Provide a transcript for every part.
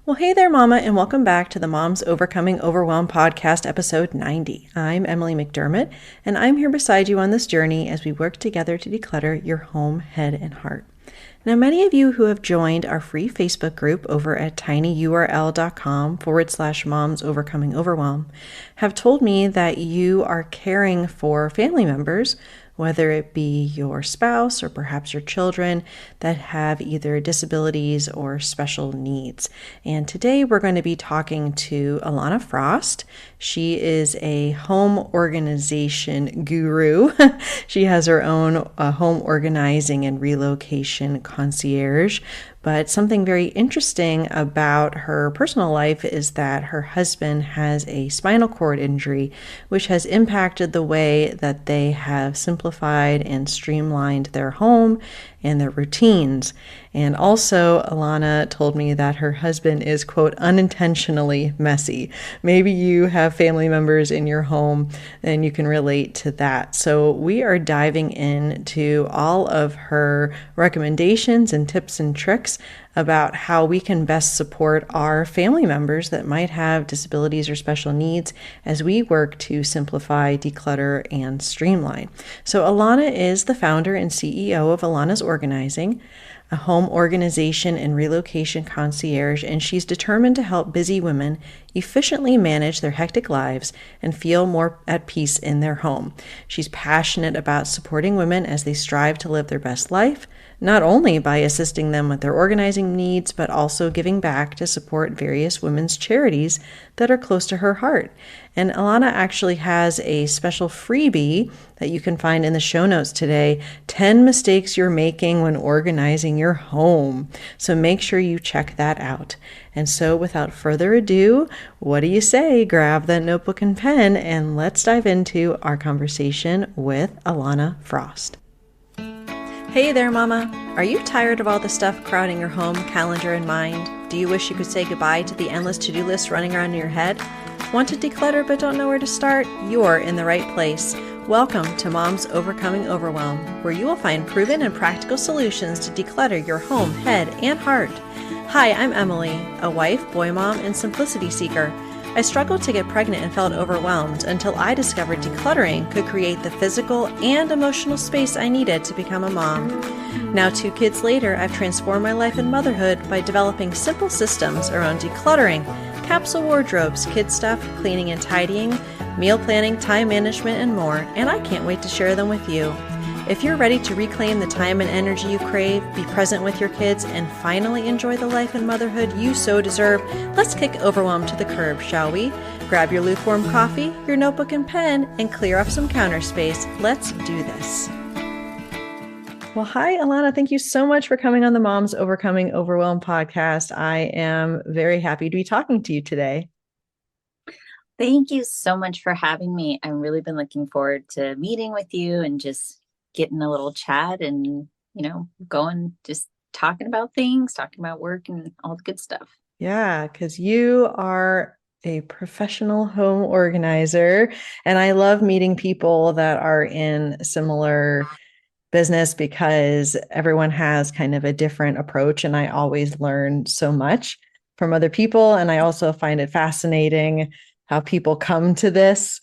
Well, hey there, Mama, and welcome back to the Moms Overcoming Overwhelm podcast, episode 90. I'm Emily McDermott, and I'm here beside you on this journey as we work together to declutter your home, head, and heart. Now, many of you who have joined our free Facebook group over at tinyurl.com/moms overcoming overwhelm have told me that you are caring for family members, whether it be your spouse or perhaps your children that have either disabilities or special needs. And today we're going to be talking to Alana Frost. She is a home organization guru. She has her own home organizing and relocation concierge. But something very interesting about her personal life is that her husband has a spinal cord injury, which has impacted the way that they have simplified and streamlined their home and their routines. And also, Alana told me that her husband is, quote, unintentionally messy. Maybe you have family members in your home and you can relate to that. So we are diving into all of her recommendations and tips and tricks about how we can best support our family members that might have disabilities or special needs as we work to simplify, declutter, and streamline. So Alana is the founder and CEO of Alana's Organizing, a home organization and relocation concierge, and she's determined to help busy women efficiently manage their hectic lives and feel more at peace in their home. She's passionate about supporting women as they strive to live their best life, not only by assisting them with their organizing needs, but also giving back to support various women's charities that are close to her heart. And Alana actually has a special freebie that you can find in the show notes today, 10 mistakes you're making when organizing your home. So make sure you check that out. And so without further ado, what do you say? Grab that notebook and pen and let's dive into our conversation with Alana Frost. Hey there, Mama. Are you tired of all the stuff crowding your home, calendar, and mind? Do you wish you could say goodbye to the endless to-do list running around in your head? Want to declutter but don't know where to start? You're in the right place. Welcome to Moms Overcoming Overwhelm, where you will find proven and practical solutions to declutter your home, head, and heart. Hi, I'm Emily, a wife, boy mom, and simplicity seeker. I struggled to get pregnant and felt overwhelmed until I discovered decluttering could create the physical and emotional space I needed to become a mom. Now, 2 kids later, I've transformed my life and motherhood by developing simple systems around decluttering, capsule wardrobes, kid stuff, cleaning and tidying, meal planning, time management, and more, and I can't wait to share them with you. If you're ready to reclaim the time and energy you crave, be present with your kids, and finally enjoy the life and motherhood you so deserve, let's kick overwhelm to the curb, shall we? Grab your lukewarm coffee, your notebook and pen, and clear up some counter space. Let's do this. Well, hi, Alana. Thank you so much for coming on the Moms Overcoming Overwhelm podcast. I am very happy to be talking to you today. Thank you so much for having me. I've really been looking forward to meeting with you and just getting a little chat and, going, just talking about things, talking about work and all the good stuff. Yeah, because you are a professional home organizer, and I love meeting people that are in similar business because everyone has kind of a different approach, and I always learn so much from other people. And I also find it fascinating how people come to this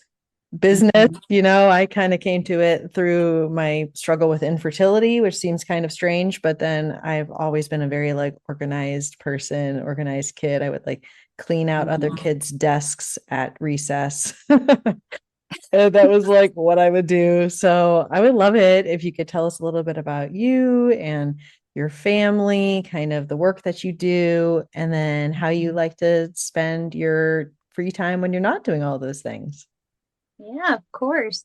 business. I kind of came to it through my struggle with infertility, which seems kind of strange, but then I've always been a very organized person, organized kid. I would clean out other kids' desks at recess. That was what I would do. So I would love it if you could tell us a little bit about you and your family, kind of the work that you do, and then how you like to spend your free time when you're not doing all those things. Yeah, of course.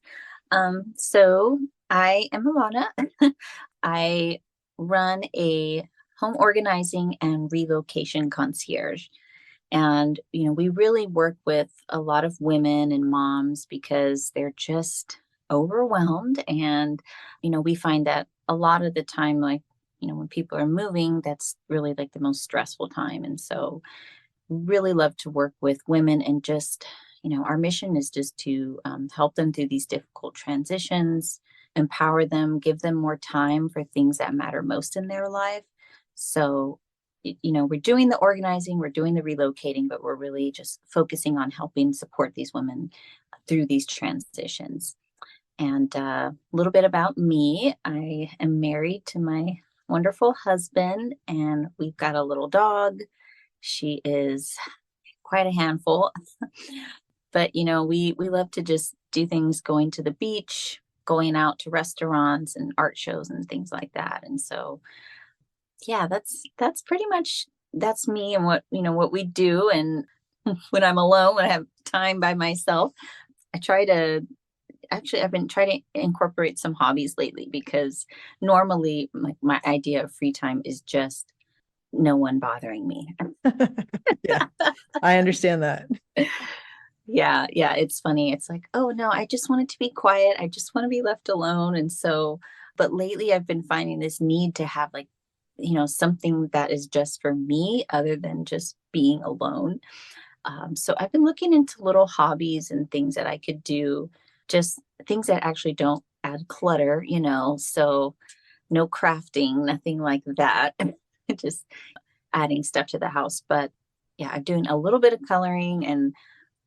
So I am Alana. I run a home organizing and relocation concierge. And, we really work with a lot of women and moms because they're just overwhelmed. And, we find that a lot of the time, when people are moving, that's really the most stressful time. And so really love to work with women and just, our mission is just to help them through these difficult transitions, empower them, give them more time for things that matter most in their life. So we're doing the organizing, we're doing the relocating, but we're really just focusing on helping support these women through these transitions. And a little bit about me, I am married to my wonderful husband, and we've got a little dog. She is quite a handful. But we love to just do things, going to the beach, going out to restaurants and art shows and things like that. And so yeah, that's pretty much that's me and what we do. And when I'm alone, when I have time by myself, I try to actually I've been trying to incorporate some hobbies lately, because normally my idea of free time is just no one bothering me. Yeah, I understand that. Yeah, yeah, it's funny. It's like, oh no, I just want it to be quiet. I just want to be left alone. And so, but lately I've been finding this need to have like, something that is just for me other than just being alone. So I've been looking into little hobbies and things that I could do, just things that actually don't add clutter, so no crafting, nothing like that. Just adding stuff to the house. But yeah, I'm doing a little bit of coloring, and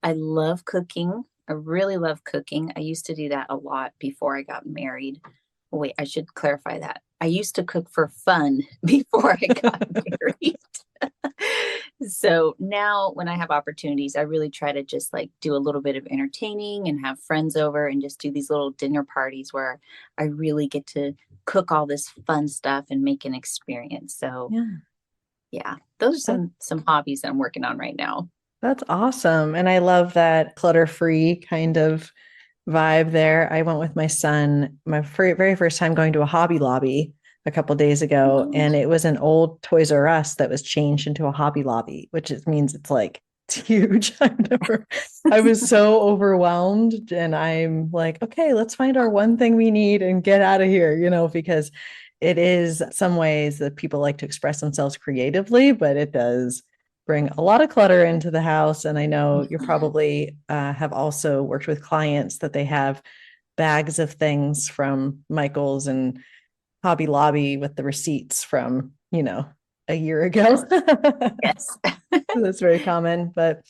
I love cooking. I really love cooking. I used to do that a lot before I got married. Wait, I should clarify that. I used to cook for fun before I got married. So now when I have opportunities, I really try to just like do a little bit of entertaining and have friends over and just do these little dinner parties where I really get to cook all this fun stuff and make an experience. So Yeah. yeah, those are That, some hobbies that I'm working on right now. that's awesome. And I love that clutter-free kind of vibe there. I went with my son, my very first time going to a Hobby Lobby a couple days ago, Oh, and it was an old Toys R Us that was changed into a Hobby Lobby, which means it's like it's huge. I was so overwhelmed, and I'm like, okay, let's find our one thing we need and get out of here, because it is some ways that people like to express themselves creatively, but it does bring a lot of clutter into the house. And I know you probably have also worked with clients that they have bags of things from Michael's and Hobby Lobby with the receipts from, a year ago. yes. That's very common. But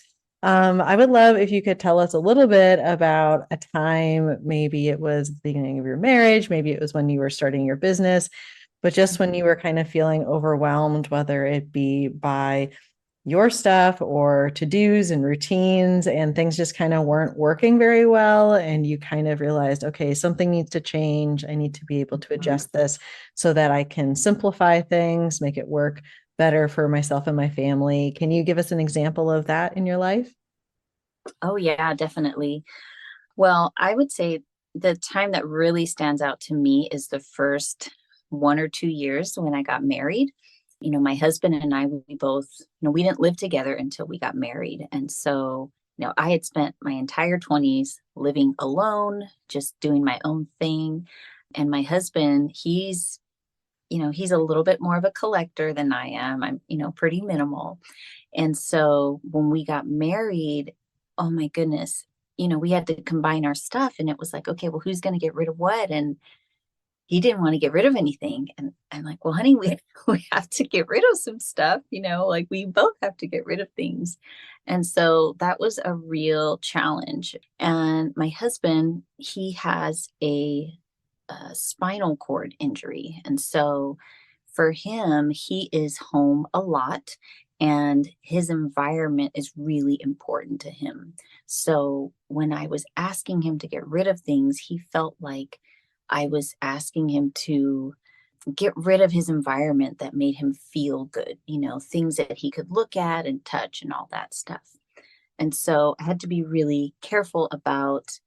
I would love if you could tell us a little bit about a time, maybe it was the beginning of your marriage, maybe it was when you were starting your business, but just when you were kind of feeling overwhelmed, whether it be by your stuff or to-dos and routines, and things just kind of weren't working very well, and you kind of realized, okay, something needs to change. I need to be able to adjust this so that I can simplify things, make it work better for myself and my family. Can you give us an example of that in your life? Oh, yeah, definitely. Well, I would say the time that really stands out to me is the first 1 or 2 years when I got married. My husband and I, we both, we didn't live together until we got married. And so, I had spent my entire 20s living alone, just doing my own thing. And my husband, he's a little bit more of a collector than I am. I'm, pretty minimal. And so when we got married, oh my goodness, we had to combine our stuff, and it was like, okay, well, who's going to get rid of what? And he didn't want to get rid of anything. And I'm like, well, honey, we have to get rid of some stuff, like we both have to get rid of things. And so that was a real challenge. And my husband, he has a spinal cord injury. And so for him, he is home a lot, and his environment is really important to him. So when I was asking him to get rid of things, he felt like I was asking him to get rid of his environment that made him feel good, things that he could look at and touch and all that stuff. And so I had to be really careful about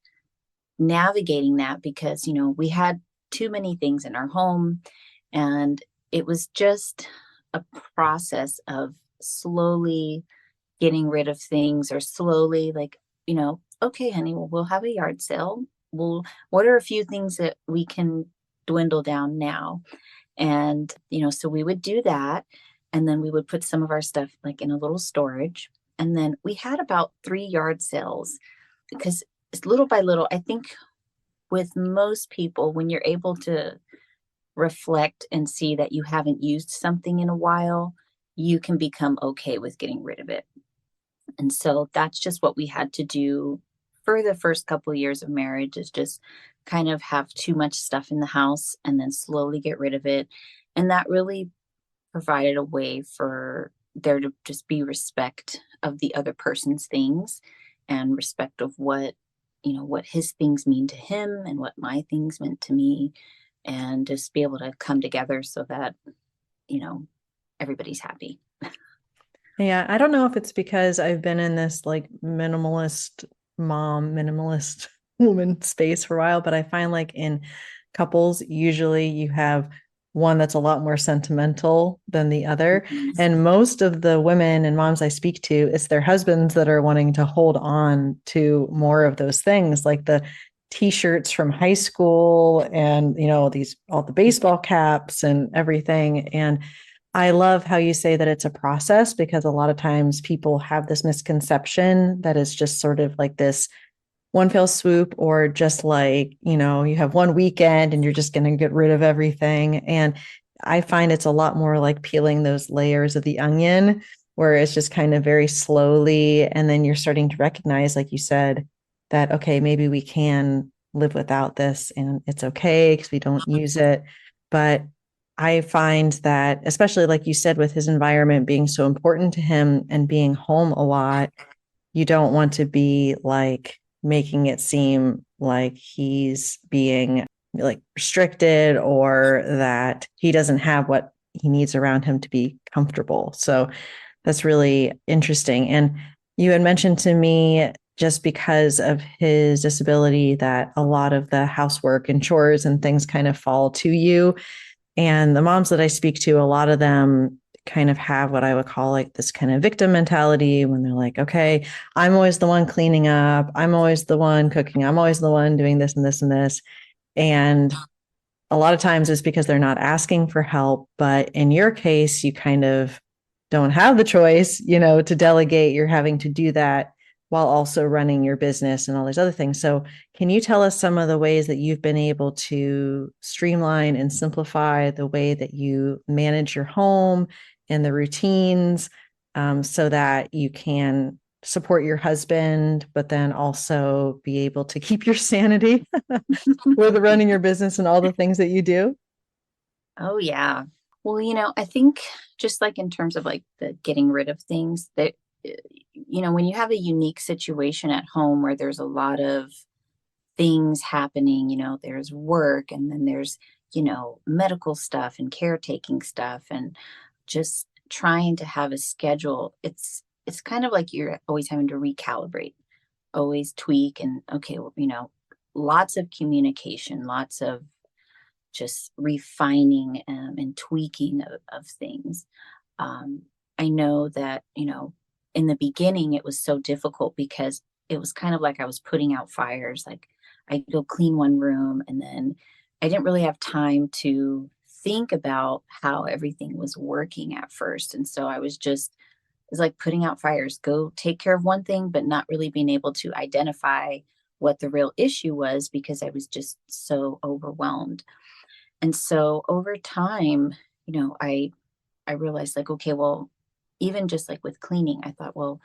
navigating that, because we had too many things in our home, and it was just a process of slowly getting rid of things, or slowly like, okay, honey, well, we'll have a yard sale. Well, what are a few things that we can dwindle down now? And so we would do that, and then we would put some of our stuff like in a little storage. And then we had about 3 yard sales, because it's little by little. I think with most people, when you're able to reflect and see that you haven't used something in a while, you can become okay with getting rid of it. And so that's just what we had to do for the first couple of years of marriage, is just kind of have too much stuff in the house and then slowly get rid of it. And that really provided a way for there to just be respect of the other person's things, and respect of what, what his things mean to him and what my things meant to me, and just be able to come together so that, you know, everybody's happy. Yeah, I don't know if it's because I've been in this like minimalist mom, minimalist woman space for a while, but I find like in couples, usually you have one that's a lot more sentimental than the other. Mhm. And most of the women and moms I speak to, it's their husbands that are wanting to hold on to more of those things, like the t-shirts from high school and, these all the baseball caps and everything. And I love how you say that it's a process, because a lot of times people have this misconception that it's just sort of like this one fell swoop, or just like, you have one weekend and you're just going to get rid of everything. And I find it's a lot more like peeling those layers of the onion, where it's just kind of very slowly. And then you're starting to recognize, like you said, that, okay, maybe we can live without this and it's okay because we don't use it. But I find that, especially like you said, with his environment being so important to him and being home a lot, you don't want to be like making it seem like he's being like restricted, or that he doesn't have what he needs around him to be comfortable. So that's really interesting. And you had mentioned to me, just because of his disability, that a lot of the housework and chores and things kind of fall to you. And the moms that I speak to, a lot of them kind of have what I would call like this kind of victim mentality, when they're like, okay, I'm always the one cleaning up. I'm always the one cooking. I'm always the one doing this and this and this. And a lot of times it's because they're not asking for help. But in your case, you kind of don't have the choice, to delegate. You're having to do that while also running your business and all these other things. So, can you tell us some of the ways that you've been able to streamline and simplify the way that you manage your home and the routines, so that you can support your husband, but then also be able to keep your sanity with running your business and all the things that you do? Oh, yeah. Well, I think just like in terms of like the getting rid of things that, when you have a unique situation at home where there's a lot of things happening, there's work, and then there's, medical stuff and caretaking stuff, and just trying to have a schedule. It's kind of like you're always having to recalibrate, always tweak, and okay, well, lots of communication, lots of just refining, and tweaking of things. Um, I know that, in the beginning, it was so difficult because it was kind of like I was putting out fires. Like I'd go clean one room, and then I didn't really have time to think about how everything was working at first. And so it was like putting out fires, go take care of one thing, but not really being able to identify what the real issue was because I was just so overwhelmed. And so over time, I realized, like, okay, well, even just like with cleaning, I thought, well,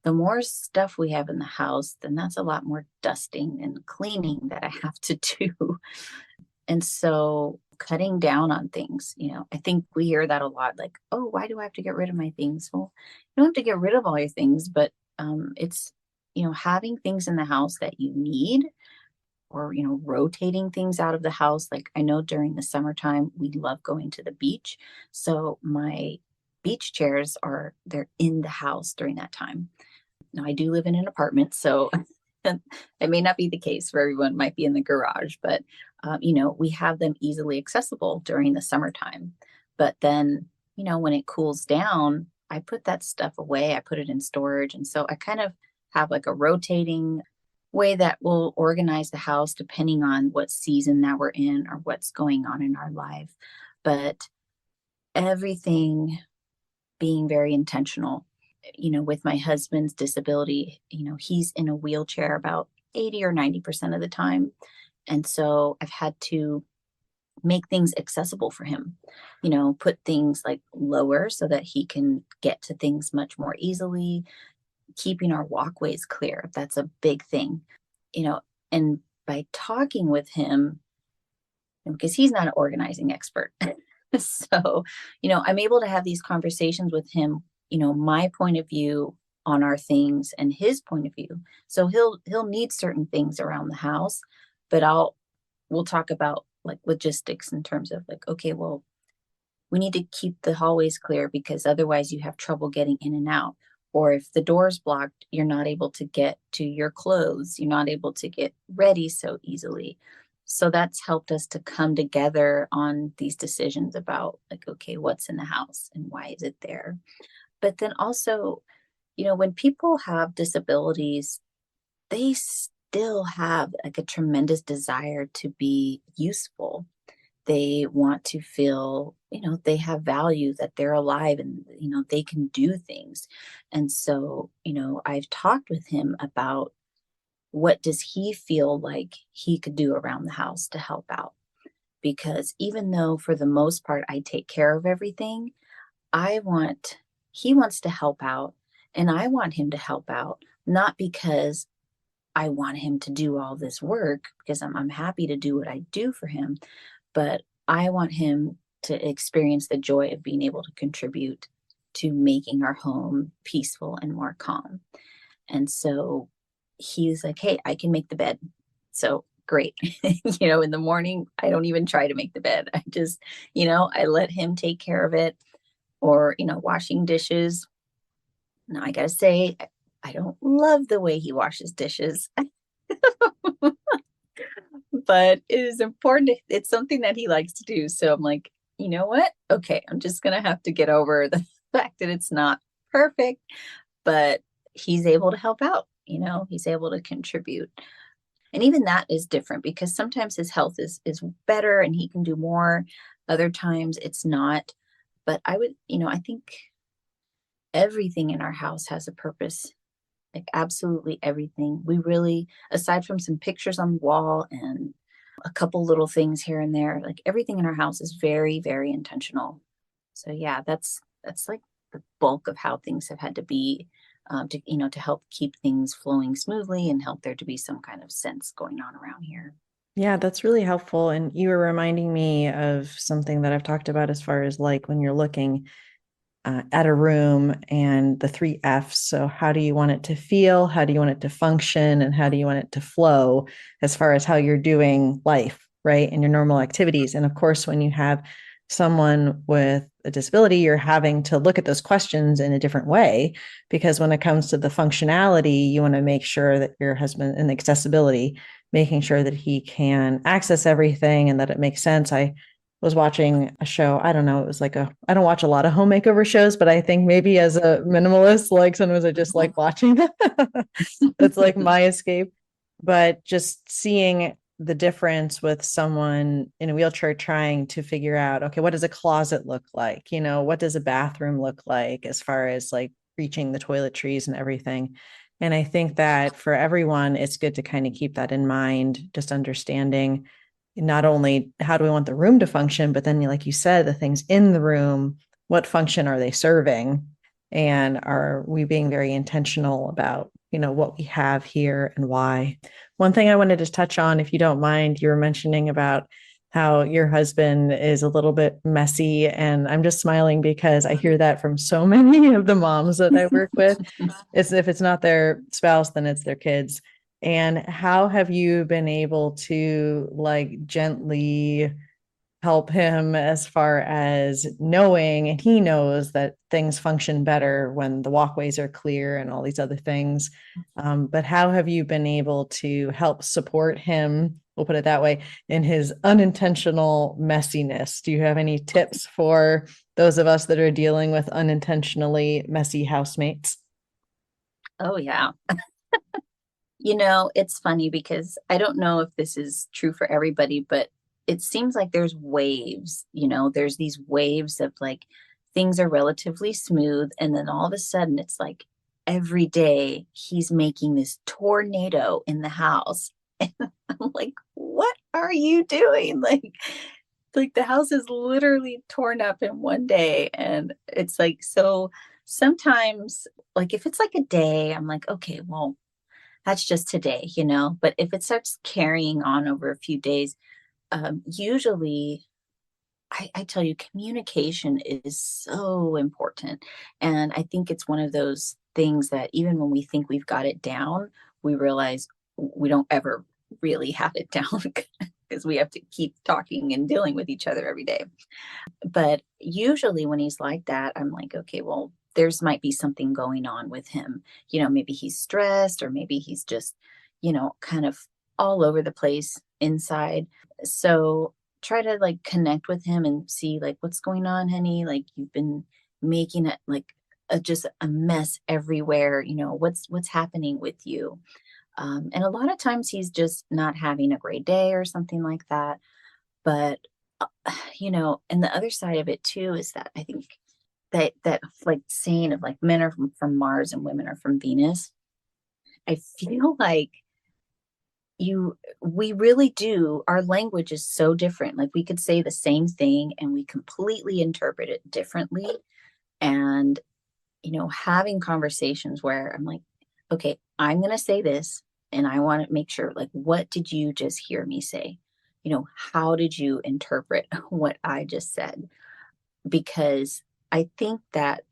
the more stuff we have in the house, then that's a lot more dusting and cleaning that I have to do. And so cutting down on things, I think we hear that a lot, like, oh, why do I have to get rid of my things? Well, you don't have to get rid of all your things, but it's, having things in the house that you need, or rotating things out of the house. Like I know during the summertime we love going to the beach, so my beach chairs they're in the house during that time. Now I do live in an apartment, so it may not be the case for everyone. It might be in the garage, but we have them easily accessible during the summertime. But then when it cools down, I put that stuff away, I put it in storage. And so I kind of have like a rotating way that will organize the house depending on what season that we're in or what's going on in our life. But everything being very intentional. With my husband's disability, he's in a wheelchair about 80 or 90% of the time. And so I've had to make things accessible for him, put things like lower so that he can get to things much more easily, keeping our walkways clear. That's a big thing, you know, and by talking with him, because he's not an organizing expert. So, I'm able to have these conversations with him, my point of view on our things and his point of view. So he'll need certain things around the house, but we'll talk about like logistics in terms of like, okay, well, we need to keep the hallways clear because otherwise you have trouble getting in and out. Or if the door's blocked, you're not able to get to your clothes. You're not able to get ready so easily. So that's helped us to come together on these decisions about like, okay, what's in the house and why is it there? But then also, when people have disabilities, they still have like a tremendous desire to be useful. They want to feel, they have value, that they're alive and, they can do things. And so, I've talked with him about what does he feel like he could do around the house to help out? Because even though for the most part I take care of everything, he wants to help out and I want him to help out, not because I want him to do all this work because I'm happy to do what I do for him, but I want him to experience the joy of being able to contribute to making our home peaceful and more calm. And so he's like, hey, I can make the bed. So great. In the morning, I don't even try to make the bed. I just, I let him take care of it or, washing dishes. Now I got to say, I don't love the way he washes dishes. But it is important. It's something that he likes to do. So I'm like, you know what? Okay, I'm just going to have to get over the fact that it's not perfect, but he's able to help out, he's able to contribute. And even that is different because sometimes his health is better and he can do more. Other times it's not. But I think everything in our house has a purpose. Like absolutely everything. We really, aside from some pictures on the wall and a couple little things here and there, like everything in our house is very, very intentional. So yeah, that's like the bulk of how things have had to be to help keep things flowing smoothly and help there to be some kind of sense going on around here. Yeah, that's really helpful. And you were reminding me of something that I've talked about as far as like when you're looking at a room and the three F's. So, how do you want it to feel? How do you want it to function? And how do you want it to flow as far as how you're doing life, right? And your normal activities. And of course, when you have someone with a disability, you're having to look at those questions in a different way because when it comes to the functionality, you want to make sure that your husband and accessibility, making sure that he can access everything and that it makes sense. I was watching a show. I don't know. It was like I don't watch a lot of home makeover shows, but I think maybe as a minimalist, like sometimes I just like watching them. That's like my escape. But just seeing the difference with someone in a wheelchair trying to figure out, okay, what does a closet look like? What does a bathroom look like as far as like reaching the toiletries and everything. And I think that for everyone, it's good to kind of keep that in mind, just understanding not only how do we want the room to function, but then, like you said, the things in the room, what function are they serving? And are we being very intentional about, what we have here and why? One thing I wanted to touch on, if you don't mind, you were mentioning about how your husband is a little bit messy. And I'm just smiling because I hear that from so many of the moms that I work with. It's if it's not their spouse, then it's their kids. And how have you been able to like gently help him as far as knowing, and he knows that things function better when the walkways are clear and all these other things. But how have you been able to help support him? We'll put it that way, in his unintentional messiness. Do you have any tips for those of us that are dealing with unintentionally messy housemates? Oh yeah. It's funny because I don't know if this is true for everybody, but it seems like there's waves, there's these waves of like things are relatively smooth. And then all of a sudden it's like every day he's making this tornado in the house. And I'm like, what are you doing? Like, Like the house is literally torn up in one day. And it's like, so sometimes, like if it's like a day, I'm like, okay, well, that's just today, you know? But if it starts carrying on over a few days, usually I tell you, communication is so important. And I think it's one of those things that even when we think we've got it down, we realize we don't ever really have it down because we have to keep talking and dealing with each other every day. But usually when he's like that, I'm like, okay, well, there's might be something going on with him. You know, maybe he's stressed or maybe he's just, kind of all over the place inside. So try to like connect with him and see like what's going on, honey. Like you've been making it like just a mess everywhere. What's happening with you? And a lot of times he's just not having a great day or something like that. But and the other side of it too is that I think that like saying of like men are from Mars and women are from Venus. I feel like we really do. Our language is so different. Like we could say the same thing and we completely interpret it differently. And, having conversations where I'm like, okay, I'm going to say this and I want to make sure, like, what did you just hear me say? How did you interpret what I just said? Because I think that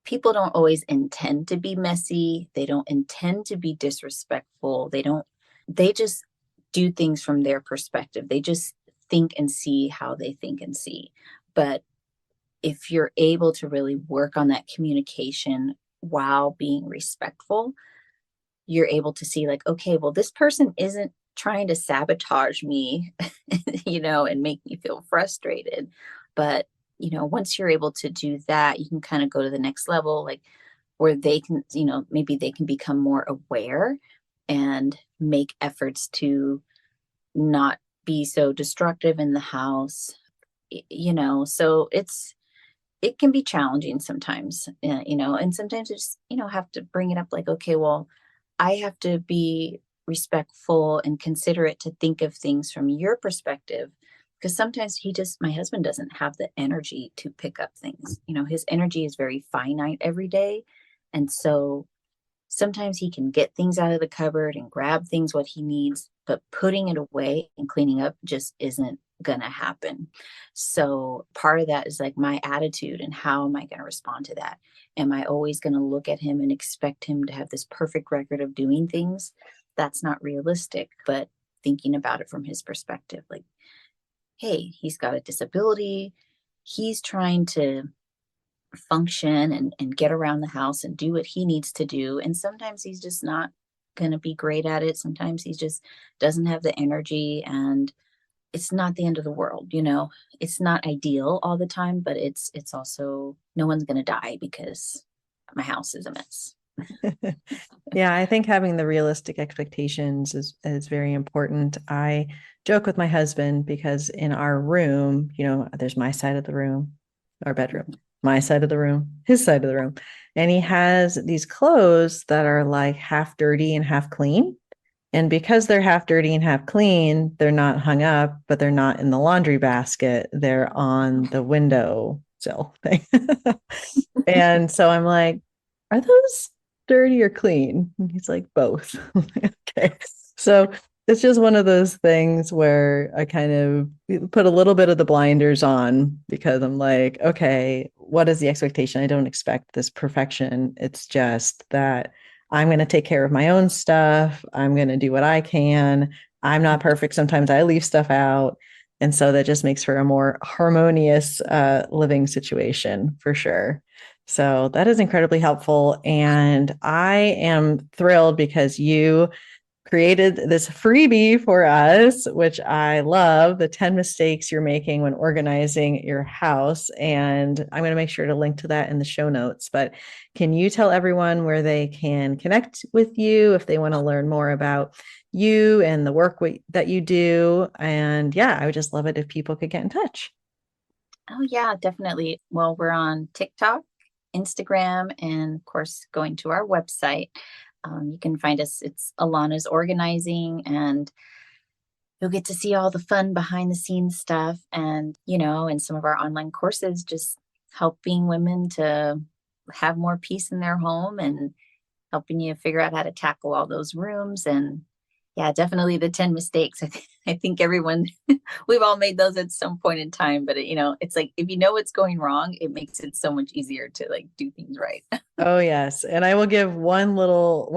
people don't always intend to be messy. They don't intend to be disrespectful. They just do things from their perspective. They just think and see how they think and see. But if you're able to really work on that communication while being respectful, you're able to see, like, okay, well, this person isn't trying to sabotage me, and make me feel frustrated. But, once you're able to do that, you can kind of go to the next level, like where they can, maybe they can become more aware and make efforts to not be so destructive in the house, so it can be challenging sometimes, and sometimes you just, have to bring it up like, okay, well, I have to be respectful and considerate to think of things from your perspective. Because sometimes my husband doesn't have the energy to pick up things. His energy is very finite every day. And so sometimes he can get things out of the cupboard and grab things what he needs, but putting it away and cleaning up just isn't gonna happen. So part of that is like my attitude and how am I going to respond to that? Am I always going to look at him and expect him to have this perfect record of doing things? That's not realistic, but thinking about it from his perspective, like, hey, he's got a disability. He's trying to function and get around the house and do what he needs to do. And sometimes he's just not going to be great at it. Sometimes he just doesn't have the energy, and it's not the end of the world. It's not ideal all the time, but it's also no one's going to die because my house is a mess. Yeah, I think having the realistic expectations is very important. I joke with my husband because in our room, there's my side of the room, our bedroom, my side of the room, his side of the room. And he has these clothes that are like half dirty and half clean. And because they're half dirty and half clean, they're not hung up, but they're not in the laundry basket. They're on the window sill thing. And so I'm like, are those dirty or clean? And he's like, both. Okay. So it's just one of those things where I kind of put a little bit of the blinders on because I'm like, okay, what is the expectation? I don't expect this perfection. It's just that I'm going to take care of my own stuff. I'm going to do what I can. I'm not perfect. Sometimes I leave stuff out. And so that just makes for a more harmonious living situation for sure. So that is incredibly helpful. And I am thrilled because you created this freebie for us, which I love, the 10 mistakes you're making when organizing your house. And I'm going to make sure to link to that in the show notes. But can you tell everyone where they can connect with you if they want to learn more about you and the work that you do? And yeah, I would just love it if people could get in touch. Oh yeah, definitely. Well, we're on TikTok, Instagram, and of course going to our website. You can find us. It's Alana's Organizing, and you'll get to see all the fun behind the scenes stuff. And, in some of our online courses, just helping women to have more peace in their home and helping you figure out how to tackle all those rooms. And yeah, definitely the 10 mistakes. I think everyone, we've all made those at some point in time, but it's like, if you know what's going wrong, it makes it so much easier to like do things right. Oh yes. And I will give one little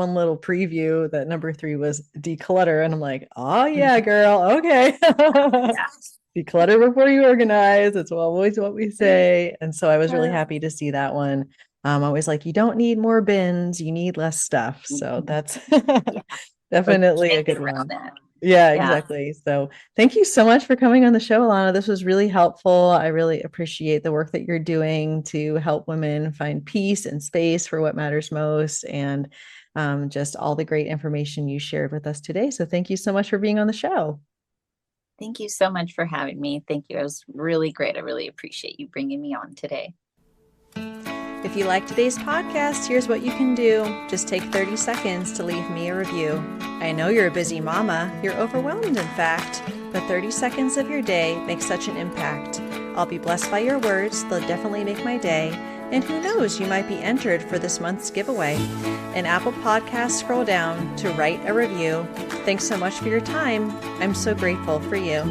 preview that number 3 was declutter. And I'm like, oh yeah, girl. Okay. Yeah. Declutter before you organize. It's always what we say. And so I was really happy to see that one. I was like, you don't need more bins, you need less stuff. So that's Yeah. Like, definitely a can't get good around one. that. Yeah, Yeah. exactly. So thank you so much for coming on the show, Alana. This was really helpful. I really appreciate the work that you're doing to help women find peace and space for what matters most, and just all the great information you shared with us today. So thank you so much for being on the show. Thank you so much for having me. Thank you. It was really great. I really appreciate you bringing me on today. If you like today's podcast, here's what you can do. Just take 30 seconds to leave me a review. I know you're a busy mama. You're overwhelmed, in fact, but 30 seconds of your day makes such an impact. I'll be blessed by your words. They'll definitely make my day. And who knows, you might be entered for this month's giveaway. In Apple Podcasts, scroll down to write a review. Thanks so much for your time. I'm so grateful for you.